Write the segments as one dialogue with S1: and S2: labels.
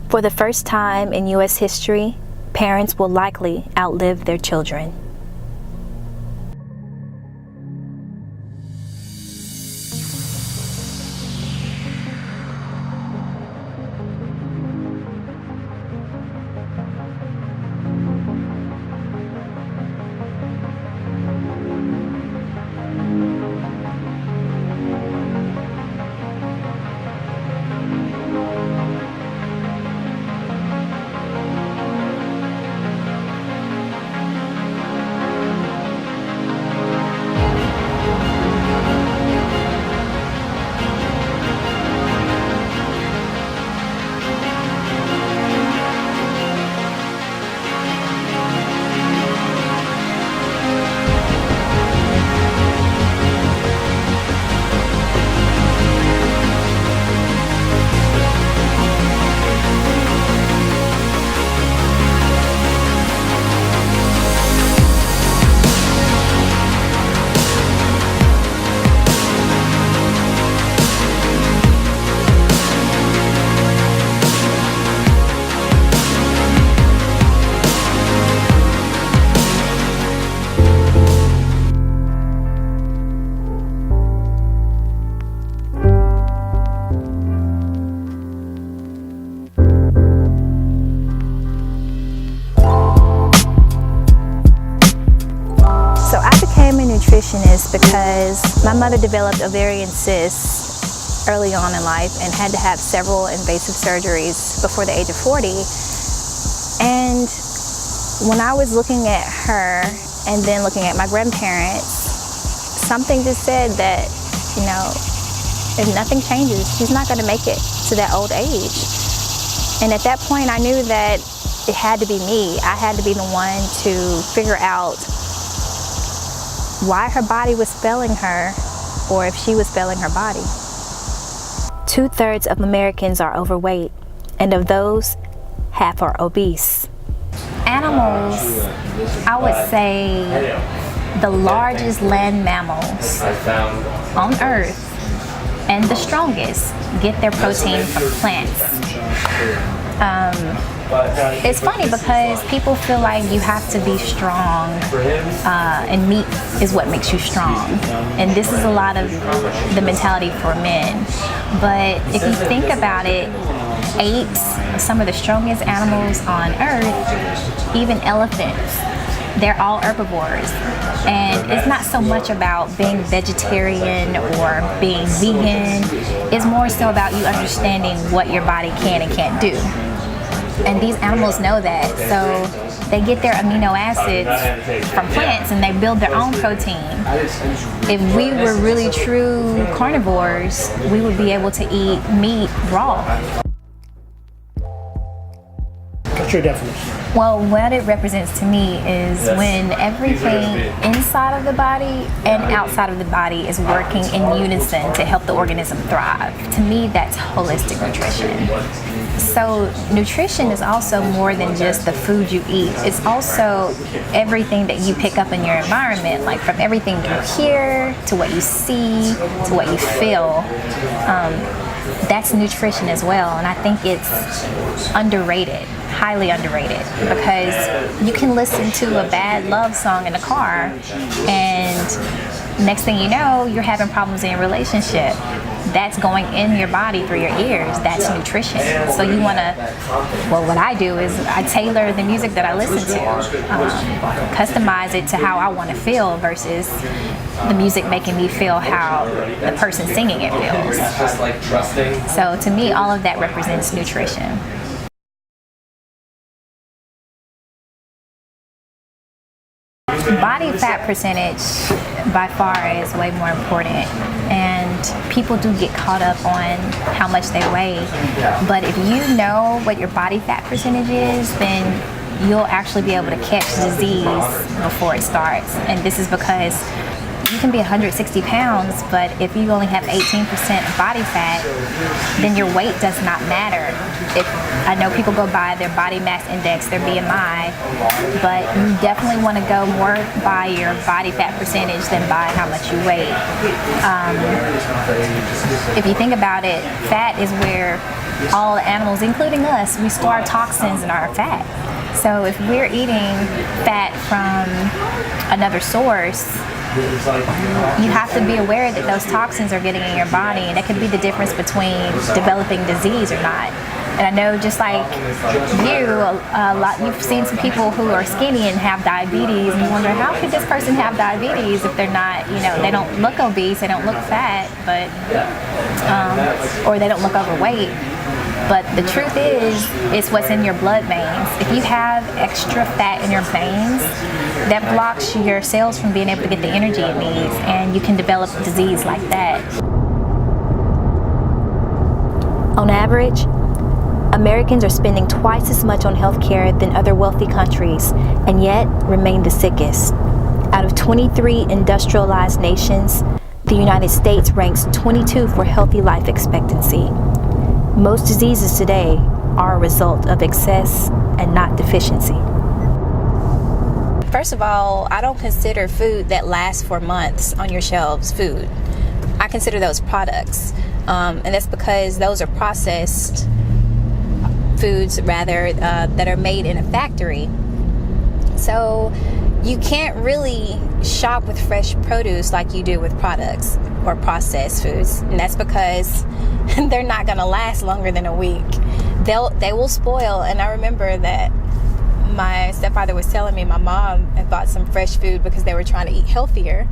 S1: For the first time in U.S. history, parents will likely outlive their children. Nutritionist because my mother developed ovarian cysts early on in life and had to have several invasive surgeries before the age of 40. And when I was looking at her and then looking at my grandparents, something just said that, you know, if nothing changes, she's not going to make it to that old age. And at that point, I knew that it had to be me. I had to be the one to figure out why her body was failing her, or if she was failing her body. 2/3 of Americans are overweight, and of those, half are obese. Animals, I would say the largest land mammals on Earth and the strongest get their protein from plants. It's funny because people feel like you have to be strong and meat is what makes you strong, and this is a lot of the mentality for men. But if you think about it, apes are some of the strongest animals on Earth, even elephants. They're all herbivores, and it's not so much about being vegetarian or being vegan. It's more so about you understanding what your body can and can't do. And these animals know that, so they get their amino acids from plants and they build their own protein. If we were really true carnivores, we would be able to eat meat raw.
S2: What's your definition?
S1: Well, what it represents to me is when everything inside of the body and outside of the body is working in unison to help the organism thrive. To me, that's holistic nutrition. So nutrition is also more than just the food you eat. It's also everything that you pick up in your environment, like from everything you hear to what you see to what you feel. That's nutrition as well, and I think it's underrated, highly underrated, because you can listen to a bad love song in the car and next thing you know, you're having problems in your relationship. That's going in your body through your ears. That's nutrition. So you want to, well, what I do is I tailor the music that I listen to, customize it to how I want to feel versus the music making me feel how the person singing it feels. So to me, all of that represents nutrition. Body fat percentage by far is way more important, and people do get caught up on how much they weigh, but if you know what your body fat percentage is, then you'll actually be able to catch disease before it starts. And this is because you can be 160 pounds, but if you only have 18% body fat, then your weight does not matter. I know people go by their body mass index, their BMI, but you definitely want to go more by your body fat percentage than by how much you weigh. If you think about it, fat is where all animals, including us, we store toxins in our fat. So if we're eating fat from another source, you have to be aware that those toxins are getting in your body, and that could be the difference between developing disease or not. And I know, just like you, you've seen some people who are skinny and have diabetes, and you wonder, how could this person have diabetes if they're not, they don't look obese, they don't look fat, but or they don't look overweight. But the truth is, it's what's in your blood veins. If you have extra fat in your veins, that blocks your cells from being able to get the energy it needs, and you can develop disease like that. On average, Americans are spending twice as much on healthcare than other wealthy countries, and yet remain the sickest. Out of 23 industrialized nations, the United States ranks 22 for healthy life expectancy. Most diseases today are a result of excess and not deficiency. First of all, I don't consider food that lasts for months on your shelves food. I consider those products. And that's because those are processed foods, rather, that are made in a factory. So you can't really shop with fresh produce like you do with products or processed foods. And that's because they're not going to last longer than a week. They will spoil. And I remember that my stepfather was telling me my mom had bought some fresh food because they were trying to eat healthier.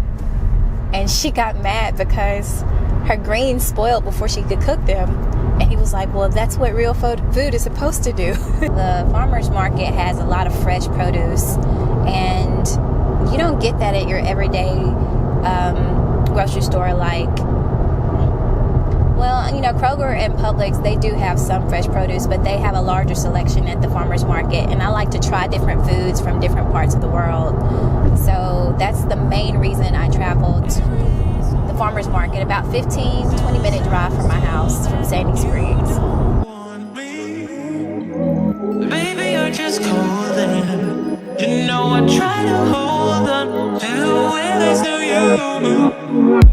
S1: And she got mad because her greens spoiled before she could cook them. And he was like, well, that's what real food is supposed to do. The farmer's market has a lot of fresh produce, and you don't get that at your everyday grocery store like, well, Kroger and Publix, they do have some fresh produce, but they have a larger selection at the farmer's market. And I like to try different foods from different parts of the world. So that's the main reason I travel to the farmer's market, about 15-20 minute drive from my house, from Sandy Springs.
S3: Baby, you're just calling. I try to hold on to the way I still you.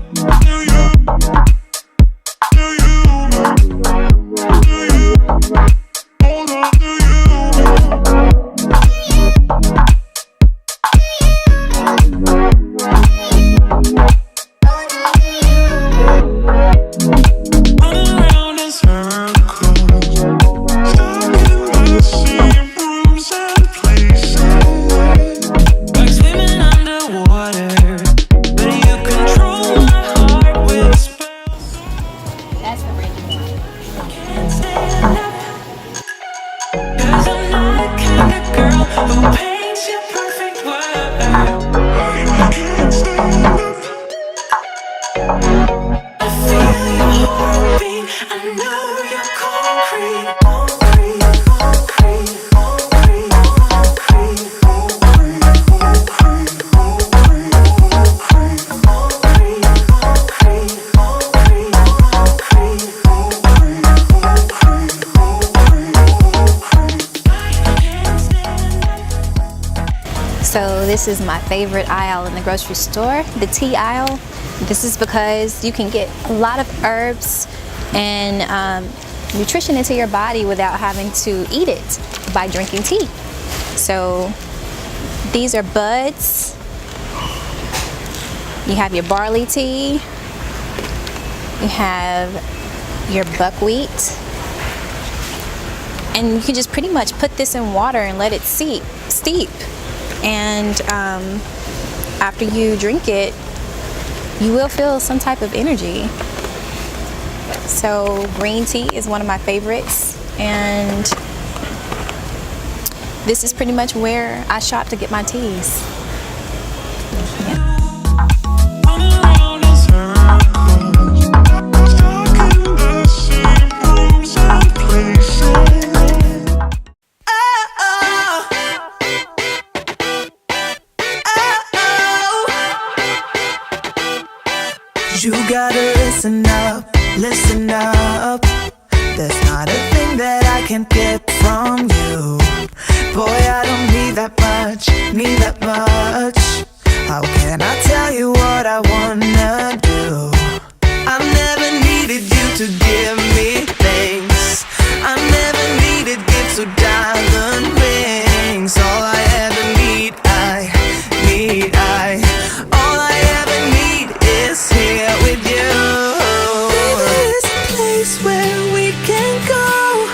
S1: So this is my favorite aisle in the grocery store, the tea aisle. This is because you can get a lot of herbs and nutrition into your body without having to eat it by drinking tea. So these are buds. You have your barley tea. You have your buckwheat. And you can just pretty much put this in water and let it steep. And after you drink it, you will feel some type of energy. So green tea is one of my favorites, and this is pretty much where I shop to get my teas. Yeah.
S3: You gotta listen up. There's not a thing that I can't get from you. Boy, I don't need that much. How can I tell you what I wanna do? I've never needed you to give me things. place where we can go,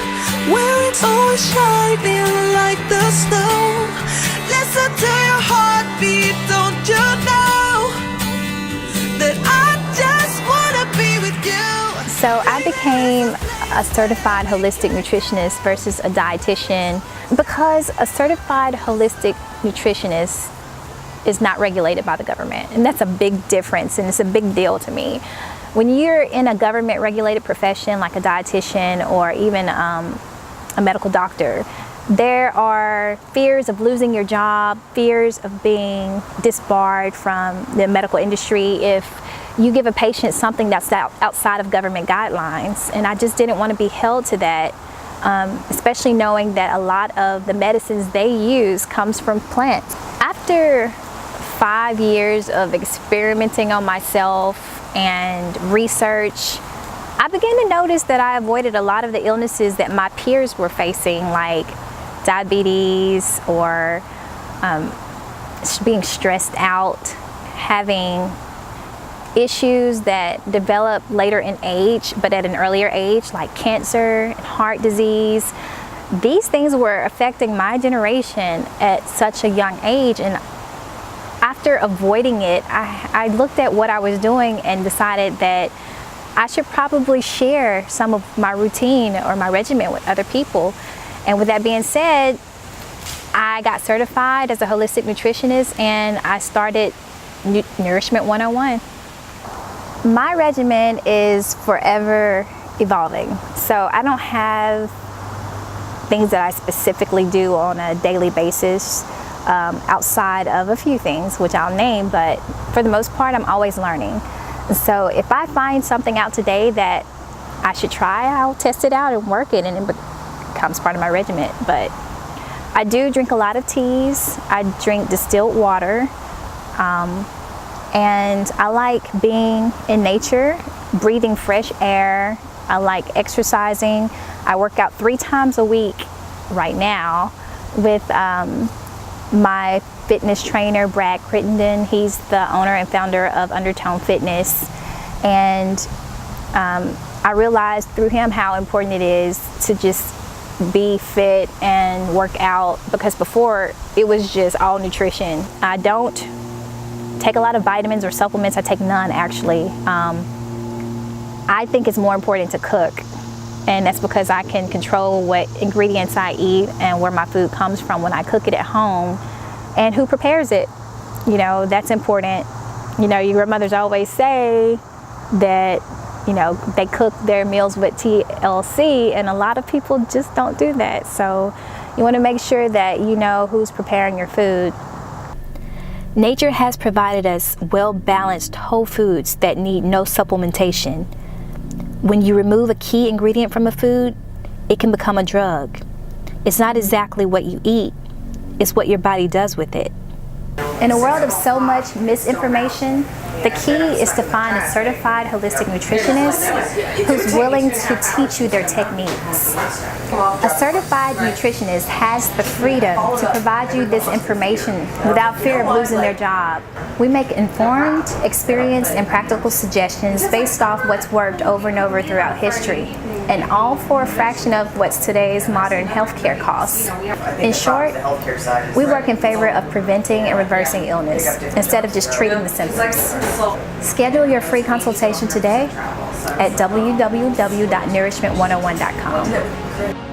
S3: where it's always shining like the snow. Listen to your heartbeat, don't you know that I just wanna be with you.
S1: So I became a certified holistic nutritionist versus a dietitian because a certified holistic nutritionist is not regulated by the government, and that's a big difference, and it's a big deal to me. When you're in a government regulated profession like a dietitian or even a medical doctor, there are fears of losing your job, fears of being disbarred from the medical industry if you give a patient something that's outside of government guidelines. And I just didn't want to be held to that, especially knowing that a lot of the medicines they use comes from plants. After 5 years of experimenting on myself and research, I began to notice that I avoided a lot of the illnesses that my peers were facing, like diabetes or being stressed out, having issues that develop later in age but at an earlier age, like cancer and heart disease. These things were affecting my generation at such a young age, and after avoiding it, I looked at what I was doing and decided that I should probably share some of my routine or my regimen with other people. And with that being said, I got certified as a holistic nutritionist and I started Nourishment 101. My regimen is forever evolving. So I don't have things that I specifically do on a daily basis outside of a few things, which I'll name, but for the most part, I'm always learning. So if I find something out today that I should try, I'll test it out and work it, and it becomes part of my regimen. But I do drink a lot of teas. I drink distilled water. And I like being in nature, breathing fresh air. I like exercising. I work out 3 times a week right now with my fitness trainer, Brad Crittenden. He's the owner and founder of Undertone Fitness. And I realized through him how important it is to just be fit and work out, because before it was just all nutrition. I don't take a lot of vitamins or supplements. I take none, actually. I think it's more important to cook, and that's because I can control what ingredients I eat and where my food comes from when I cook it at home, and who prepares it. You know, that's important. You know, your grandmothers always say that, you know, they cook their meals with TLC, and a lot of people just don't do that. So you want to make sure that you know who's preparing your food. Nature has provided us well-balanced whole foods that need no supplementation. When you remove a key ingredient from a food, it can become a drug. It's not exactly what you eat, it's what your body does with it. In a world of so much misinformation, the key is to find a certified holistic nutritionist who's willing to teach you their techniques. A certified nutritionist has the freedom to provide you this information without fear of losing their job. We make informed, experienced, and practical suggestions based off what's worked over and over throughout history, and all for a fraction of what's today's modern healthcare costs. In short, we work in favor of preventing and reversing illness instead of just treating the symptoms. Schedule your free consultation today at www.nourishment101.com.